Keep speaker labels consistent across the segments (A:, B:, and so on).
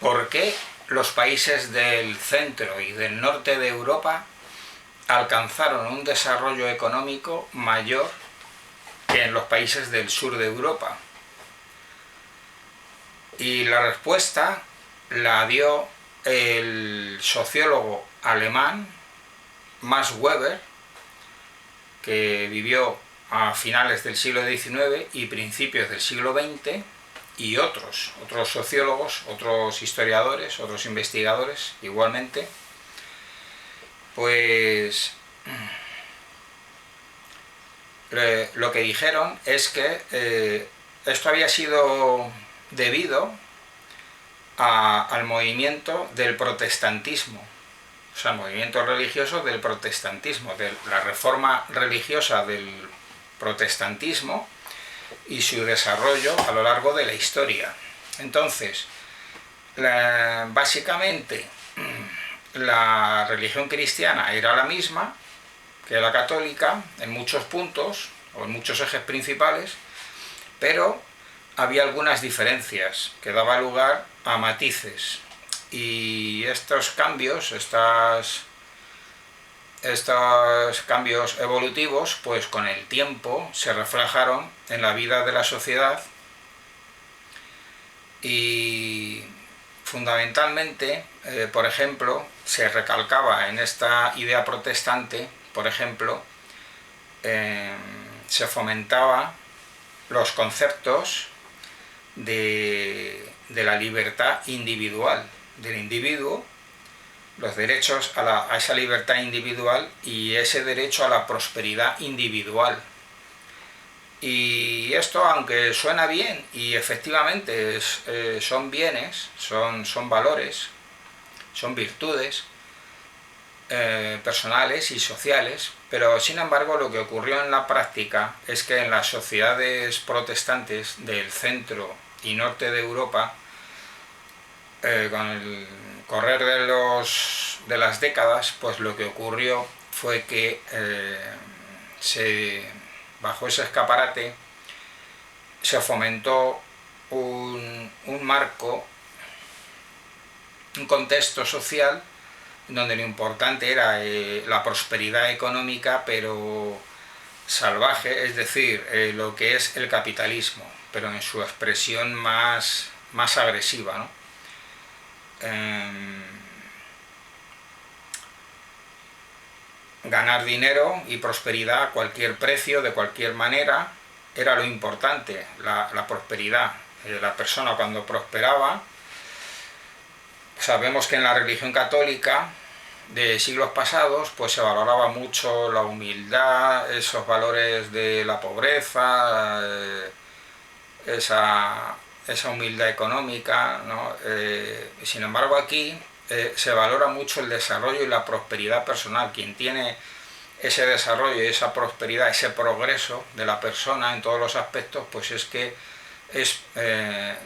A: ¿Por qué los países del centro y del norte de Europa alcanzaron un desarrollo económico mayor que en los países del sur de Europa? Y la respuesta la dio el sociólogo alemán Max Weber, que vivió a finales del siglo XIX y principios del siglo XX, y otros sociólogos, otros historiadores, otros investigadores igualmente. Pues lo que dijeron es que esto había sido debido al movimiento del protestantismo, o sea, el movimiento religioso del protestantismo, de la reforma religiosa del protestantismo y su desarrollo a lo largo de la historia. Entonces, básicamente, la religión cristiana era la misma que la católica en muchos puntos o en muchos ejes principales, pero había algunas diferencias que daban lugar a matices, y estos cambios, estos cambios evolutivos, pues con el tiempo se reflejaron en la vida de la sociedad, y fundamentalmente, por ejemplo, se recalcaba en esta idea protestante, por ejemplo, se fomentaba los conceptos de la libertad individual del individuo, los derechos a esa libertad individual y ese derecho a la prosperidad individual. Y esto, aunque suena bien y efectivamente son bienes, son valores, son virtudes personales y sociales, pero sin embargo lo que ocurrió en la práctica es que en las sociedades protestantes del centro y norte de Europa, con el correr de las décadas, pues lo que ocurrió fue que bajo ese escaparate se fomentó un marco, un contexto social donde lo importante era la prosperidad económica, pero salvaje, es decir, lo que es el capitalismo, pero en su expresión más agresiva, ¿no? Ganar dinero y prosperidad a cualquier precio, de cualquier manera, era lo importante, la prosperidad. La persona, cuando prosperaba, sabemos que en la religión católica de siglos pasados pues se valoraba mucho la humildad, esos valores de la pobreza, esa humildad económica, ¿no? Sin embargo, aquí se valora mucho el desarrollo y la prosperidad personal. Quien tiene ese desarrollo y esa prosperidad, ese progreso de la persona en todos los aspectos, pues es que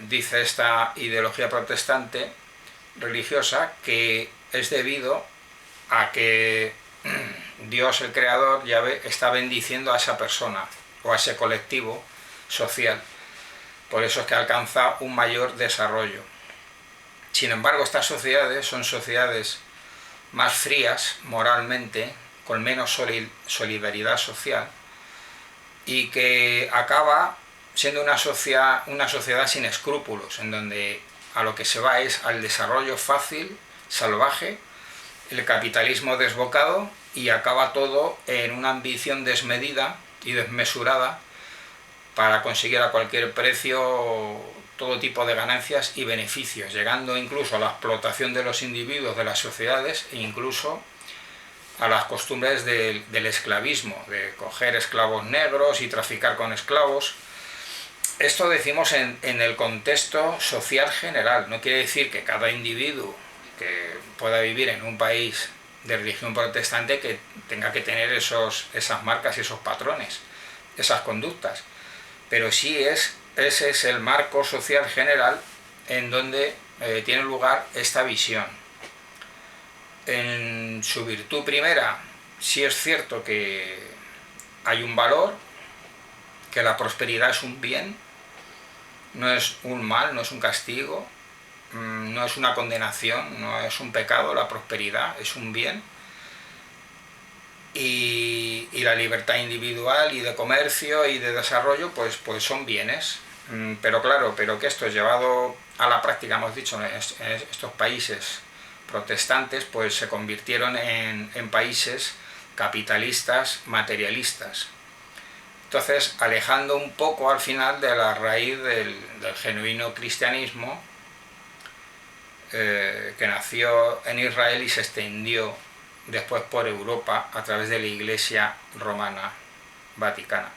A: dice esta ideología protestante religiosa, que es debido a que Dios, el Creador, Yahvé, está bendiciendo a esa persona o a ese colectivo social. Por eso es que alcanza un mayor desarrollo. Sin embargo, estas sociedades son sociedades más frías moralmente, con menos solidaridad social, y que acaba siendo una sociedad sin escrúpulos, en donde a lo que se va es al desarrollo fácil, salvaje, el capitalismo desbocado, y acaba todo en una ambición desmedida y desmesurada para conseguir a cualquier precio todo tipo de ganancias y beneficios, llegando incluso a la explotación de los individuos, de las sociedades, e incluso a las costumbres del esclavismo, de coger esclavos negros y traficar con esclavos. Esto decimos en el contexto social general. No quiere decir que cada individuo que pueda vivir en un país de religión protestante que tenga que tener esas marcas y esos patrones, esas conductas, pero sí ese es el marco social general en donde tiene lugar esta visión. En su virtud primera, sí es cierto que hay un valor, que la prosperidad es un bien, no es un mal, no es un castigo, no es una condenación, no es un pecado, la prosperidad es un bien, y la libertad individual y de comercio y de desarrollo pues son bienes. Pero claro, pero que esto es llevado a la práctica, hemos dicho, en estos países protestantes pues se convirtieron en países capitalistas, materialistas. Entonces, alejando un poco al final de la raíz del genuino cristianismo, que nació en Israel y se extendió después por Europa a través de la Iglesia Romana Vaticana.